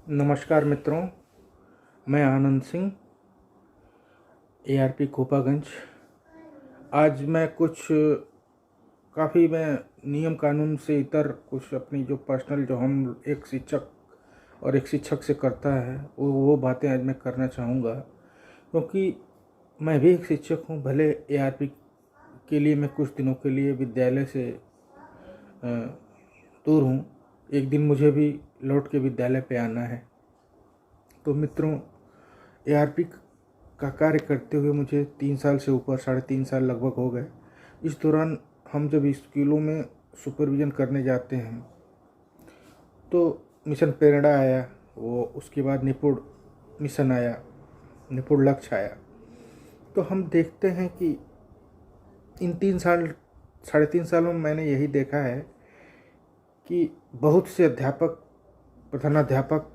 नमस्कार मित्रों, मैं आनंद सिंह, ARP खोपागंज। आज मैं काफ़ी मैं नियम कानून से इतर कुछ अपनी जो पर्सनल जो हम एक शिक्षक और एक शिक्षक से करता है वो बातें आज मैं करना चाहूँगा, क्योंकि मैं भी एक शिक्षक हूँ। भले ARP के लिए मैं कुछ दिनों के लिए विद्यालय से दूर हूँ, एक दिन मुझे भी लौट के विद्यालय पे आना है। तो मित्रों, ARP का कार्य करते हुए मुझे 3 साल से ऊपर 3.5 साल लगभग हो गए। इस दौरान हम जब स्कूलों में सुपरविज़न करने जाते हैं तो मिशन प्रेरणा आया, वो उसके बाद निपुण मिशन आया, निपुण लक्ष्य आया। तो हम देखते हैं कि इन 3 साल 3.5 सालों में मैंने यही देखा है कि बहुत से अध्यापक, प्रधानाध्यापक,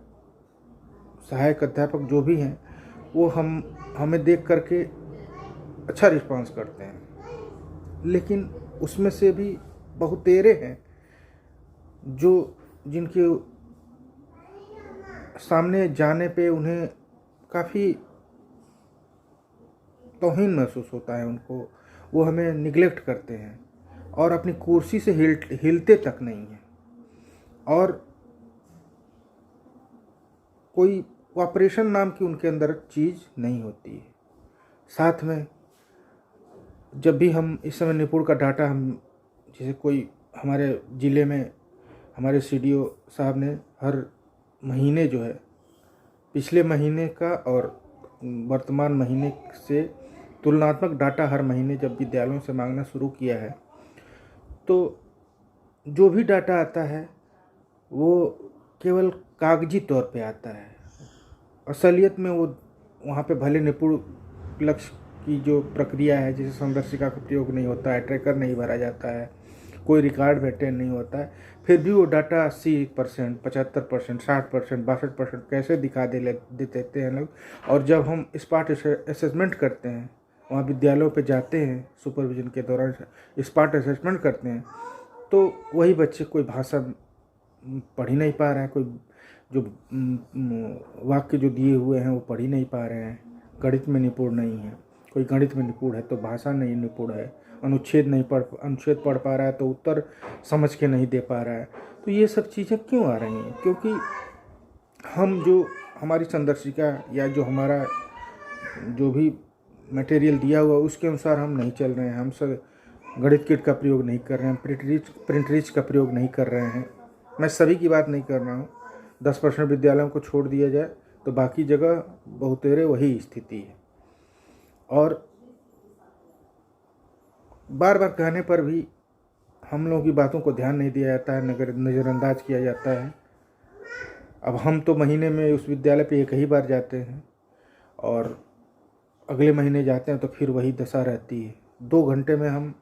सहायक अध्यापक जो भी हैं वो हमें देख करके अच्छा रिस्पांस करते हैं, लेकिन उसमें से भी बहुतेरे हैं जो जिनके सामने जाने पे उन्हें काफ़ी तौहीन महसूस होता है उनको, वो हमें निगलेक्ट करते हैं और अपनी कुर्सी से हिलते तक नहीं हैं और कोई कोऑपरेशन नाम की उनके अंदर चीज़ नहीं होती है। साथ में जब भी हम इस समय निपुण का डाटा जैसे कोई हमारे ज़िले में हमारे CDO साहब ने हर महीने जो है पिछले महीने का और वर्तमान महीने से तुलनात्मक डाटा हर महीने जब विद्यालयों से मांगना शुरू किया है, तो जो भी डाटा आता है वो केवल कागजी तौर पे आता है। असलियत में वो वहाँ पे भले निपुण लक्ष्य की जो प्रक्रिया है, जैसे संदर्शिका का प्रयोग नहीं होता है, ट्रैकर नहीं भरा जाता है, कोई रिकॉर्ड मेंटेन नहीं होता है, फिर भी वो डाटा 80%, 75%, 60%, 62% कैसे दिखा देते हैं लोग। और जब हम स्पॉट असेसमेंट करते हैं, वहाँ विद्यालयों पे जाते हैं सुपरविजन के दौरान स्पॉट असेसमेंट करते हैं, तो वही बच्चे कोई भाषा पढ़ ही नहीं पा रहे हैं, कोई जो वाक्य जो दिए हुए हैं वो पढ़ ही नहीं पा रहे हैं, गणित में निपुण नहीं है, कोई गणित में निपुण है तो भाषा नहीं निपुण है, अनुच्छेद पढ़ पा रहा है तो उत्तर समझ के नहीं दे पा रहा है। तो ये सब चीज़ें क्यों आ रही हैं? क्योंकि हमारी संदर्शिका या जो हमारा जो भी मटेरियल दिया हुआ उसके अनुसार हम नहीं चल रहे हैं। हम सब गणित किट का प्रयोग नहीं कर रहे हैं, प्रिंट रीच का प्रयोग नहीं कर रहे हैं। मैं सभी की बात नहीं कर रहा हूँ, 10% विद्यालयों को छोड़ दिया जाए तो बाकी जगह बहुतेरे वही स्थिति है। और बार बार कहने पर भी हम लोगों की बातों को ध्यान नहीं दिया जाता है, नज़रअंदाज किया जाता है। अब हम तो महीने में उस विद्यालय पे एक ही बार जाते हैं और अगले महीने जाते हैं तो फिर वही दशा रहती है। 2 घंटे में हम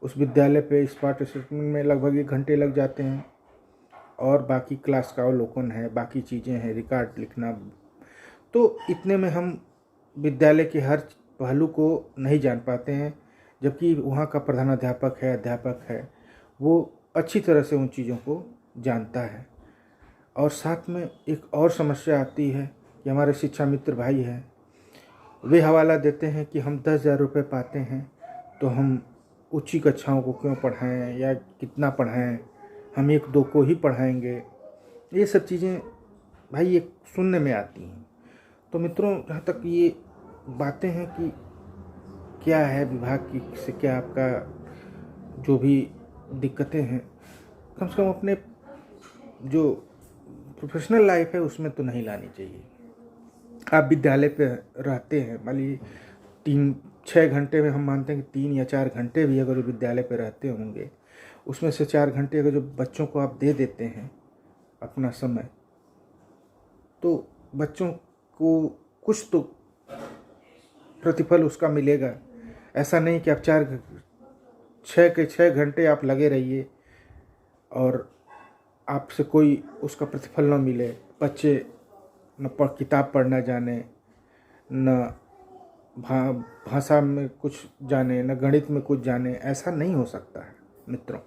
उस विद्यालय पे स्पॉट असेसमेंट में लगभग 1 घंटे लग जाते हैं और बाकी क्लास का अवलोकन है, बाकी चीज़ें हैं, रिकॉर्ड लिखना। तो इतने में हम विद्यालय के हर पहलू को नहीं जान पाते हैं, जबकि वहाँ का प्रधानाध्यापक है, अध्यापक है, वो अच्छी तरह से उन चीज़ों को जानता है। और साथ में एक और समस्या आती है कि हमारे शिक्षा मित्र भाई हैं, वे हवाला देते हैं कि हम 10,000 रुपये पाते हैं तो हम ऊंची कक्षाओं को क्यों पढ़ाएं या कितना पढ़ाएं, हम 1-2 को ही पढ़ाएंगे। ये सब चीज़ें भाई ये सुनने में आती हैं। तो मित्रों, जहाँ तक ये बातें हैं कि क्या है विभाग की से क्या आपका जो भी दिक्कतें हैं, कम से कम अपने जो प्रोफेशनल लाइफ है उसमें तो नहीं लानी चाहिए। आप विद्यालय पे रहते हैं, मान लीजिए 3-6 घंटे में हम मानते हैं कि 3 या 4 घंटे भी अगर विद्यालय पे रहते होंगे, उसमें से 4 घंटे अगर जो बच्चों को आप दे देते हैं अपना समय, तो बच्चों को कुछ तो प्रतिफल उसका मिलेगा। ऐसा नहीं कि आप 6 घंटे आप लगे रहिए और आपसे कोई उसका प्रतिफल न मिले। बच्चे न किताब पढ़ना जाने, न भाषा में कुछ जाने, न गणित में कुछ जाने, ऐसा नहीं हो सकता है मित्रों।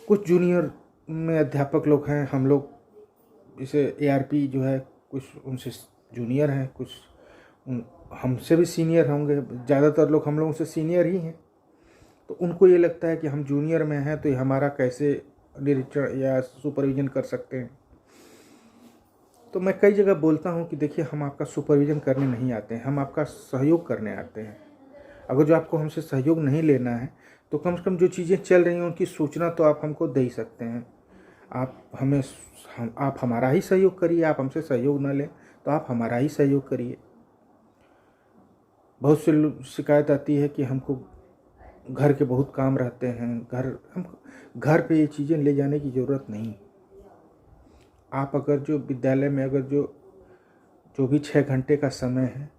कुछ जूनियर में अध्यापक लोग हैं, हम लोग जैसे ARP जो है कुछ उनसे जूनियर हैं, कुछ हमसे भी सीनियर होंगे, ज़्यादातर लोग हम लोगों से सीनियर ही हैं। तो उनको ये लगता है कि हम जूनियर में हैं तो ये हमारा कैसे निरीक्षण या सुपरविज़न कर सकते हैं। तो मैं कई जगह बोलता हूँ कि देखिए, हम आपका सुपरविज़न करने नहीं आते हैं, हम आपका सहयोग करने आते हैं। अगर जो आपको हमसे सहयोग नहीं लेना है तो कम से कम जो चीज़ें चल रही हैं उनकी सूचना तो आप हमको दे ही सकते हैं। आप हमारा ही सहयोग करिए। आप हमसे सहयोग ना लें तो आप हमारा ही सहयोग करिए। बहुत से शिकायत आती है कि हमको घर के बहुत काम रहते हैं, घर पे ये चीज़ें ले जाने की ज़रूरत नहीं। आप अगर जो विद्यालय में अगर जो भी 6 घंटे का समय है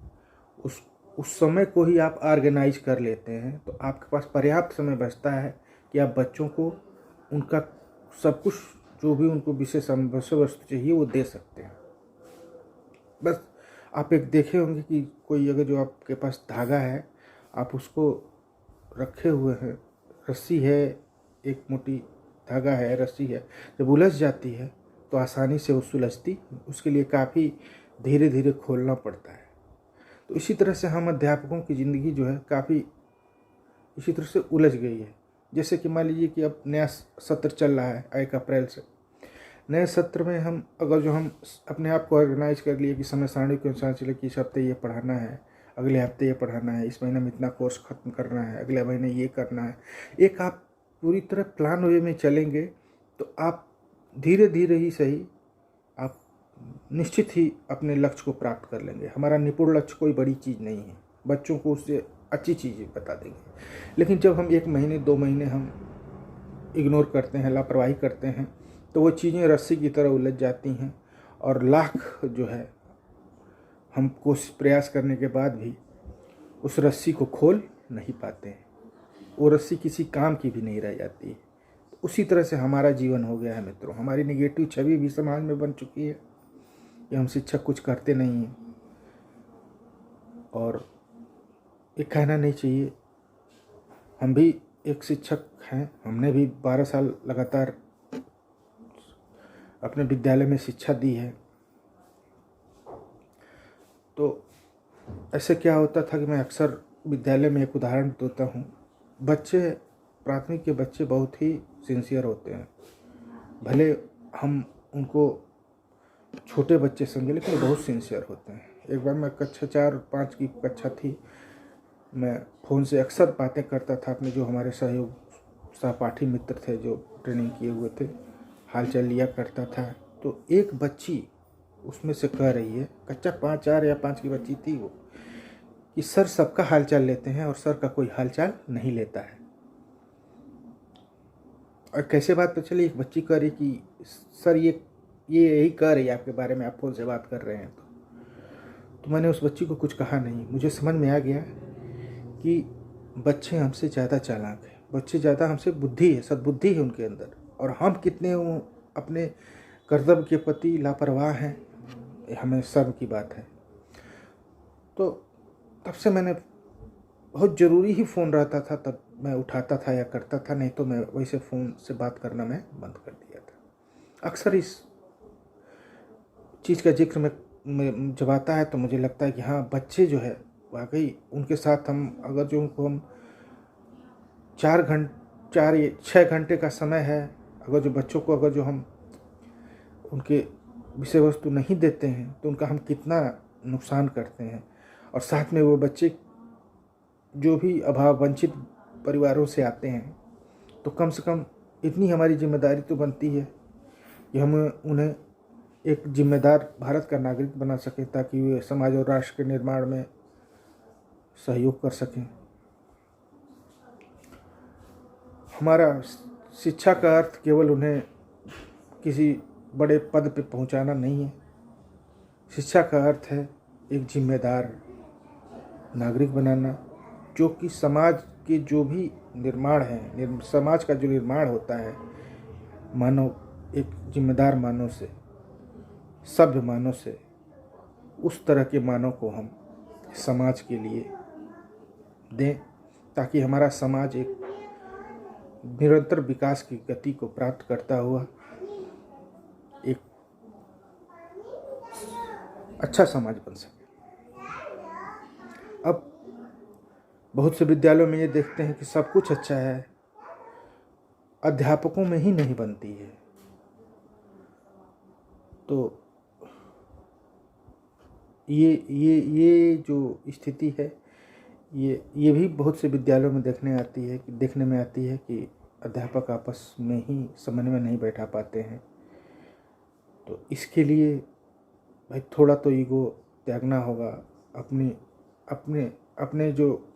उस समय को ही आप ऑर्गेनाइज कर लेते हैं तो आपके पास पर्याप्त समय बचता है कि आप बच्चों को उनका सब कुछ जो भी उनको विषय वस्तु चाहिए वो दे सकते हैं। बस आप एक देखे होंगे कि कोई अगर जो आपके पास धागा है, आप उसको रखे हुए हैं, रस्सी है, एक मोटी धागा है, रस्सी है, जब उलझ जाती है तो आसानी से वो सुलझती, उसके लिए काफ़ी धीरे धीरे खोलना पड़ता है। तो इसी तरह से हम अध्यापकों की ज़िंदगी जो है काफ़ी इसी तरह से उलझ गई है। जैसे कि मान लीजिए कि अब नया सत्र चल रहा है 1 अप्रैल से। नए सत्र में हम अपने आप को ऑर्गेनाइज कर लिए कि समय सारणी के अनुसार चले कि इस हफ्ते ये पढ़ाना है, अगले हफ्ते ये पढ़ाना है, इस महीने में इतना कोर्स ख़त्म करना है, अगले महीने ये करना है। एक आप पूरी तरह प्लान वे में चलेंगे तो आप धीरे धीरे ही सही आप निश्चित ही अपने लक्ष्य को प्राप्त कर लेंगे। हमारा निपुण लक्ष्य कोई बड़ी चीज़ नहीं है, बच्चों को उससे अच्छी चीज़ें बता देंगे। लेकिन जब हम 1 महीने 2 महीने हम इग्नोर करते हैं, लापरवाही करते हैं, तो वो चीज़ें रस्सी की तरह उलझ जाती हैं और लाख जो है हम कोशिश प्रयास करने के बाद भी उस रस्सी को खोल नहीं पाते हैं। वो रस्सी किसी काम की भी नहीं रह जाती है। उसी तरह से हमारा जीवन हो गया है मित्रों। हमारी नेगेटिव छवि भी समाज में बन चुकी है कि हम शिक्षक कुछ करते नहीं हैं। और ये कहना नहीं चाहिए, हम भी एक शिक्षक हैं, हमने भी 12 साल लगातार अपने विद्यालय में शिक्षा दी है। तो ऐसे क्या होता था कि मैं अक्सर विद्यालय में एक उदाहरण देता हूँ। प्राथमिक के बच्चे बहुत ही सिंसियर होते हैं, भले हम उनको छोटे बच्चे समझे लेकिन बहुत सिंसियर होते हैं। एक बार मैं कक्षा 4 और 5 की कक्षा थी, मैं फ़ोन से अक्सर बातें करता था अपने जो हमारे सहपाठी मित्र थे जो ट्रेनिंग किए हुए थे, हालचाल लिया करता था। तो एक बच्ची उसमें से कह रही है, कक्षा 4 या 5 की बच्ची थी वो, कि सर सबका हालचाल लेते हैं और सर का कोई हालचाल नहीं लेता है। और कैसे बात पता चली, एक बच्ची कह रही कि सर ये यही कह रही है आपके बारे में, आप फ़ोन से बात कर रहे हैं। तो मैंने उस बच्ची को कुछ कहा नहीं। मुझे समझ में आ गया कि बच्चे हमसे ज़्यादा चालाक हैं, बच्चे ज़्यादा हमसे बुद्धि है, सद्बुद्धि है उनके अंदर, और हम कितने अपने कर्तव्य के प्रति लापरवाह हैं, हमें शर्म की बात है। तो तब से मैंने बहुत ज़रूरी ही फ़ोन रहता था तब मैं उठाता था या करता था, नहीं तो मैं वैसे फ़ोन से बात करना मैं बंद कर दिया था। अक्सर इस चीज़ का जिक्र में जब आता है तो मुझे लगता है कि हाँ, बच्चे जो है वाकई उनके साथ हम अगर जो उनको हम 4 या 6 घंटे का समय है, अगर जो बच्चों को अगर जो हम उनके विषय वस्तु नहीं देते हैं तो उनका हम कितना नुकसान करते हैं। और साथ में वो बच्चे जो भी वंचित परिवारों से आते हैं, तो कम से कम इतनी हमारी जिम्मेदारी तो बनती है कि हम उन्हें एक जिम्मेदार भारत का नागरिक बना सकें, ताकि वे समाज और राष्ट्र के निर्माण में सहयोग कर सकें। हमारा शिक्षा का अर्थ केवल उन्हें किसी बड़े पद पे पहुंचाना नहीं है। शिक्षा का अर्थ है एक जिम्मेदार नागरिक बनाना, जो कि समाज के जो भी निर्माण है, समाज का जो निर्माण होता है मानव, एक जिम्मेदार मानव से, सभ्य मानव से, उस तरह के मानव को हम समाज के लिए दें, ताकि हमारा समाज एक निरंतर विकास की गति को प्राप्त करता हुआ एक अच्छा समाज बन सके। अब बहुत से विद्यालयों में ये देखते हैं कि सब कुछ अच्छा है, अध्यापकों में ही नहीं बनती है। तो ये जो स्थिति है, ये भी बहुत से विद्यालयों में देखने में आती है कि अध्यापक आपस में ही समन्वय नहीं बैठा पाते हैं। तो इसके लिए भाई थोड़ा तो ईगो त्यागना होगा। अपनी अपने अपने जो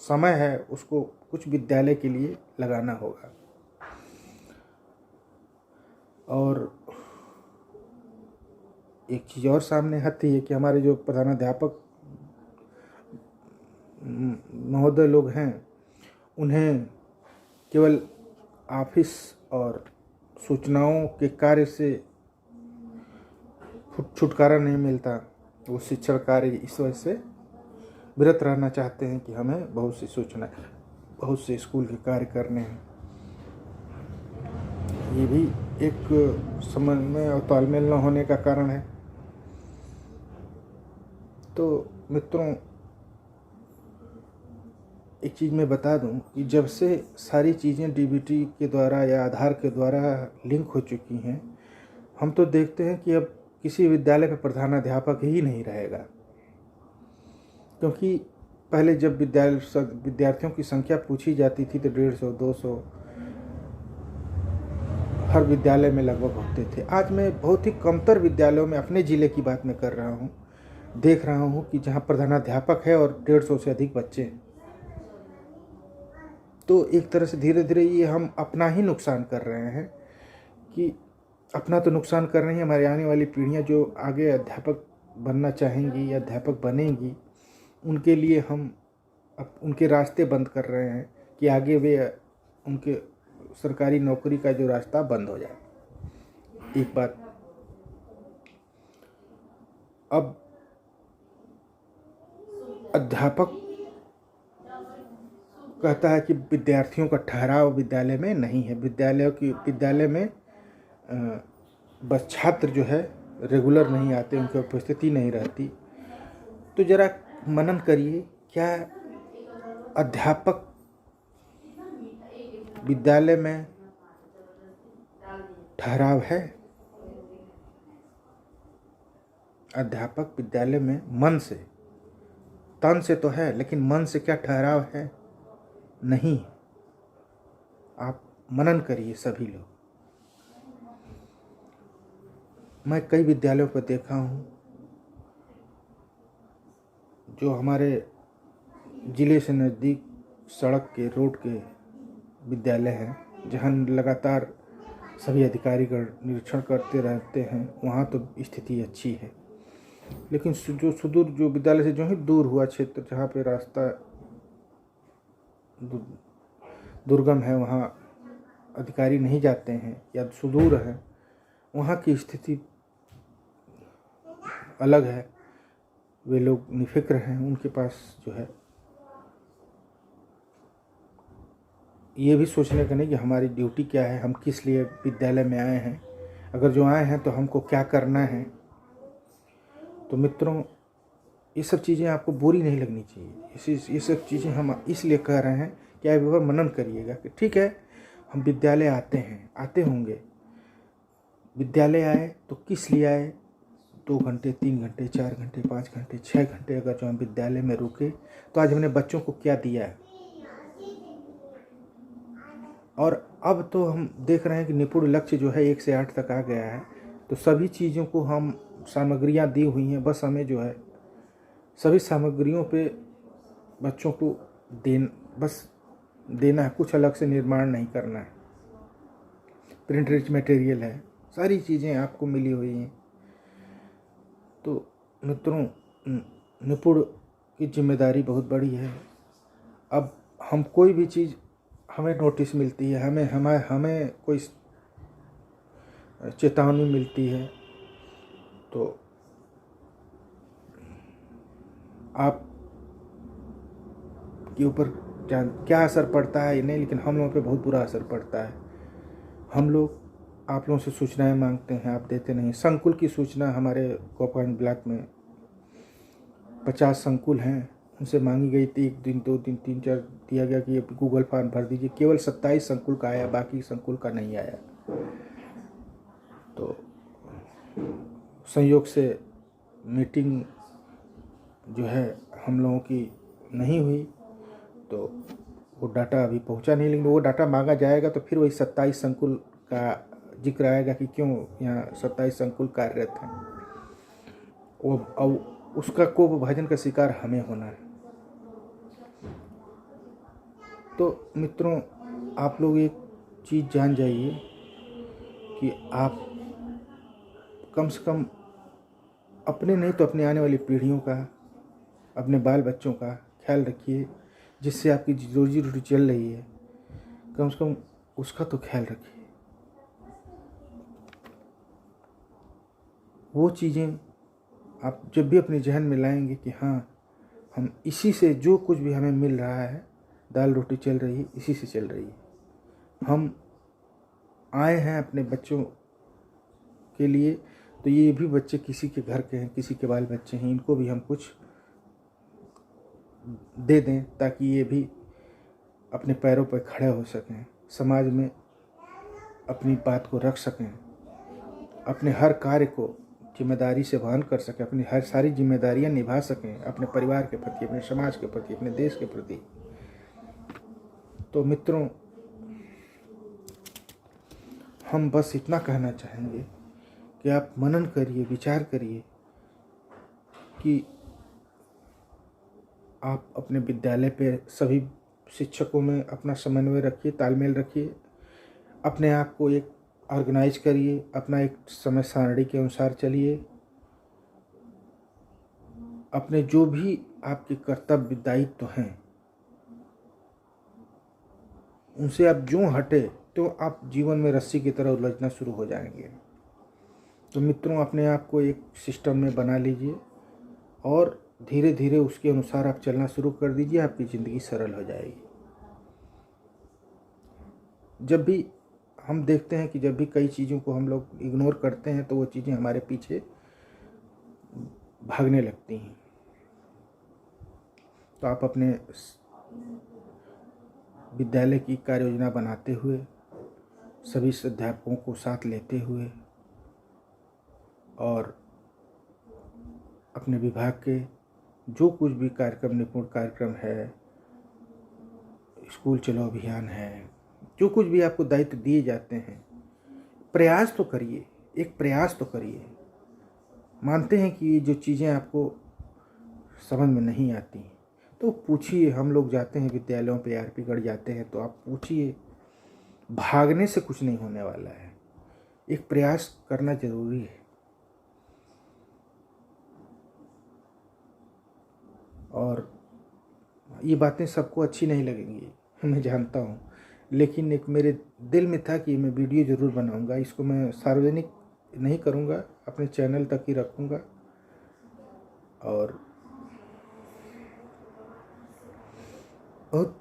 समय है उसको कुछ विद्यालय के लिए लगाना होगा। और एक चीज़ और सामने आती है कि हमारे जो प्रधानाध्यापक महोदय लोग हैं, उन्हें केवल ऑफिस और सूचनाओं के कार्य से छुटकारा नहीं मिलता। वो शिक्षण कार्य इस वजह से विरत रहना चाहते हैं कि हमें बहुत से स्कूल के कार्य करने हैं। ये भी एक समन्वय और तालमेल न होने का कारण है। तो मित्रों, एक चीज़ मैं बता दूं कि जब से सारी चीज़ें डीबीटी के द्वारा या आधार के द्वारा लिंक हो चुकी हैं, हम तो देखते हैं कि अब किसी विद्यालय का प्रधानाध्यापक ही नहीं रहेगा। क्योंकि पहले जब विद्यार्थियों की संख्या पूछी जाती थी तो 150-200 हर विद्यालय में लगभग होते थे। आज मैं बहुत ही कमतर विद्यालयों में, अपने ज़िले की बात मैं कर रहा हूँ, देख रहा हूँ कि जहाँ प्रधानाध्यापक है और 150 से अधिक बच्चे हैं। तो एक तरह से धीरे धीरे ये हम अपना ही नुकसान कर रहे हैं कि अपना तो नुकसान कर रहे हैं, हमारी आने वाली पीढ़ियाँ जो आगे अध्यापक बनना चाहेंगी या अध्यापक बनेंगी, उनके लिए हम उनके रास्ते बंद कर रहे हैं कि आगे वे उनके सरकारी नौकरी का जो रास्ता बंद हो जाए। एक बात। अब अध्यापक कहता है कि विद्यार्थियों का ठहराव विद्यालय में नहीं है। विद्यालय में बस छात्र जो है रेगुलर नहीं आते, उनकी उपस्थिति नहीं रहती। तो जरा मनन करिए, क्या अध्यापक विद्यालय में ठहराव है? अध्यापक विद्यालय में मन से, तन से तो है, लेकिन मन से क्या ठहराव है? नहीं। आप मनन करिए सभी लोग। मैं कई विद्यालयों को देखा हूँ जो हमारे ज़िले से नज़दीक सड़क के रोड के विद्यालय हैं, जहाँ लगातार सभी अधिकारीगण निरीक्षण करते रहते हैं। वहाँ तो स्थिति अच्छी है, लेकिन जो सुदूर, जो विद्यालय से जो ही दूर हुआ क्षेत्र, जहाँ पे रास्ता दुर्गम है, वहाँ अधिकारी नहीं जाते हैं या सुदूर है, वहाँ की स्थिति अलग है। वे लोग निफिक्र हैं, उनके पास जो है ये भी सोचने का नहीं कि हमारी ड्यूटी क्या है, हम किस लिए विद्यालय में आए हैं, अगर जो आए हैं तो हमको क्या करना है। तो मित्रों, ये सब चीज़ें आपको बुरी नहीं लगनी चाहिए। ये सब चीज़ें हम इसलिए कह रहे हैं कि आप एक बार मनन करिएगा कि ठीक है, हम विद्यालय आते होंगे। विद्यालय आए तो किस लिए आए? 2 घंटे, 3 घंटे, 4 घंटे, 5 घंटे, 6 घंटे अगर जो हम विद्यालय में रुके तो आज हमने बच्चों को क्या दिया है। और अब तो हम देख रहे हैं कि निपुण लक्ष्य जो है 1 से 8 तक आ गया है। तो सभी चीज़ों को हम सामग्रियां दी हुई हैं, बस हमें जो है सभी सामग्रियों पे बच्चों को बस देना है, कुछ अलग से निर्माण नहीं करना है। प्रिंट रिच मटेरियल है, सारी चीज़ें आपको मिली हुई हैं। तो मित्रों, निपुण की जिम्मेदारी बहुत बड़ी है। अब हम कोई भी चीज़, हमें नोटिस मिलती है, हमें कोई चेतावनी मिलती है, तो आप के ऊपर क्या असर पड़ता है ये नहीं, लेकिन हम लोगों पे बहुत बुरा असर पड़ता है। हम लोग आप लोगों से सूचनाएं मांगते हैं, आप देते नहीं। संकुल की सूचना हमारे गोपालगंज ब्लॉक में 50 संकुल हैं, उनसे मांगी गई थी 1 दिन 2 दिन 3 4 दिया गया कि गूगल फॉर्म भर दीजिए। केवल 27 संकुल का आया, बाकी संकुल का नहीं आया। तो संयोग से मीटिंग जो है हम लोगों की नहीं हुई, तो वो डाटा अभी पहुंचा नहीं। लेकिन वो डाटा मांगा जाएगा तो फिर वही 27 संकुल का जिक्र आएगा कि क्यों यहाँ 27 संकुल कार्यरत हैं। वो अब उसका कोप भाजन का शिकार हमें होना है। तो मित्रों, आप लोग एक चीज़ जान जाइए कि आप कम से कम अपने नहीं तो अपने आने वाली पीढ़ियों का, अपने बाल बच्चों का ख्याल रखिए। जिससे आपकी रोजी रोटी चल रही है, कम से कम उसका तो ख्याल रखिए। वो चीज़ें आप जब भी अपने जहन में लाएंगे कि हाँ, हम इसी से जो कुछ भी हमें मिल रहा है, दाल रोटी चल रही है, इसी से चल रही है। हम आए हैं अपने बच्चों के लिए, तो ये भी बच्चे किसी के घर के हैं, किसी के बाल बच्चे हैं, इनको भी हम कुछ दे दें ताकि ये भी अपने पैरों पर खड़े हो सकें, समाज में अपनी बात को रख सकें, अपने हर कार्य को जिम्मेदारी से वहन कर सकें, अपनी हर सारी जिम्मेदारियां निभा सकें, अपने परिवार के प्रति, अपने समाज के प्रति, अपने देश के प्रति। तो मित्रों, हम बस इतना कहना चाहेंगे कि आप मनन करिए, विचार करिए कि आप अपने विद्यालय पे सभी शिक्षकों में अपना समन्वय रखिए, तालमेल रखिए, अपने आप को एक ऑर्गेनाइज करिए, अपना एक समय सारणी के अनुसार चलिए। अपने जो भी आपके कर्तव्य दायित्व हैं उनसे आप जो हटे तो आप जीवन में रस्सी की तरह उलझना शुरू हो जाएंगे। तो मित्रों, अपने आप को एक सिस्टम में बना लीजिए और धीरे धीरे उसके अनुसार आप चलना शुरू कर दीजिए, आपकी ज़िंदगी सरल हो जाएगी। जब भी हम देखते हैं कि जब भी कई चीज़ों को हम लोग इग्नोर करते हैं तो वो चीज़ें हमारे पीछे भागने लगती हैं। तो आप अपने विद्यालय की कार्य योजना बनाते हुए, सभी अध्यापकों को साथ लेते हुए और अपने विभाग के जो कुछ भी कार्यक्रम, निपुण कार्यक्रम है, स्कूल चलो अभियान है, जो कुछ भी आपको दायित्व दिए जाते हैं, प्रयास तो करिए, एक प्रयास तो करिए। मानते हैं कि ये जो चीज़ें आपको समझ में नहीं आती तो पूछिए। हम लोग जाते हैं विद्यालयों पे, आरपीगढ़ जाते हैं तो आप पूछिए। भागने से कुछ नहीं होने वाला है, एक प्रयास करना जरूरी है। और ये बातें सबको अच्छी नहीं लगेंगी, मैं जानता हूँ, लेकिन एक मेरे दिल में था कि मैं वीडियो ज़रूर बनाऊँगा। इसको मैं सार्वजनिक नहीं करूँगा, अपने चैनल तक ही रखूँगा। और बहुत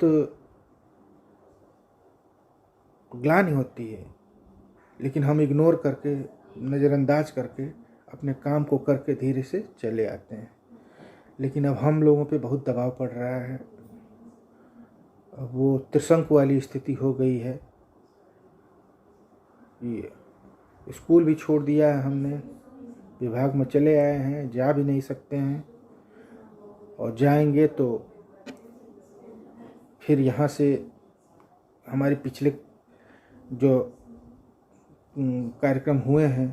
ग्लानि होती है, लेकिन हम इग्नोर करके, नज़रअंदाज करके अपने काम को करके धीरे से चले आते हैं। लेकिन अब हम लोगों पे बहुत दबाव पड़ रहा है, अब वो त्रिशंक वाली स्थिति हो गई है। ये स्कूल भी छोड़ दिया है हमने, विभाग में चले आए हैं, जा भी नहीं सकते हैं, और जाएंगे तो फिर यहाँ से हमारे पिछले जो कार्यक्रम हुए हैं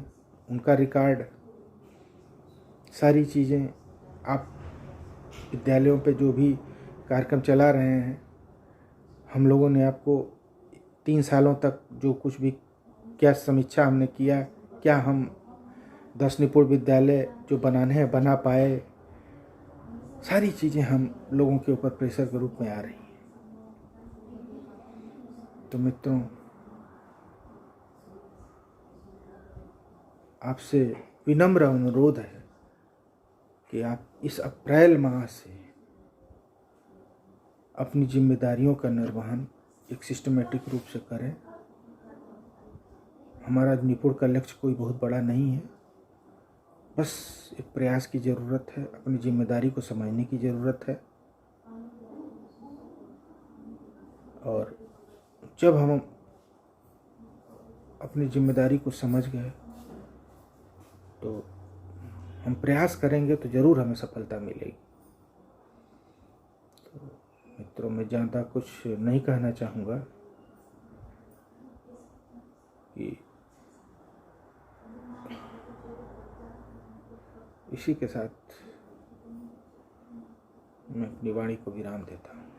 उनका रिकॉर्ड, सारी चीज़ें, आप विद्यालयों पे जो भी कार्यक्रम चला रहे हैं, हम लोगों ने आपको 3 सालों तक जो कुछ भी क्या समीक्षा हमने किया, क्या हम 10 निपुण विद्यालय जो बनाने हैं बना पाए, सारी चीज़ें हम लोगों के ऊपर प्रेशर के रूप में आ रही हैं। तो मित्रों, आपसे विनम्र अनुरोध है कि आप इस अप्रैल माह से अपनी जिम्मेदारियों का निर्वहन एक सिस्टमेटिक रूप से करें। हमारा निपुण का लक्ष्य कोई बहुत बड़ा नहीं है, बस एक प्रयास की ज़रूरत है, अपनी जिम्मेदारी को समझने की ज़रूरत है। और जब हम अपनी जिम्मेदारी को समझ गए तो हम प्रयास करेंगे तो ज़रूर हमें सफलता मिलेगी। तो मित्रों, मैं ज़्यादा कुछ नहीं कहना चाहूँगा कि इसी के साथ मैं अपनी वाणी को विराम देता हूँ।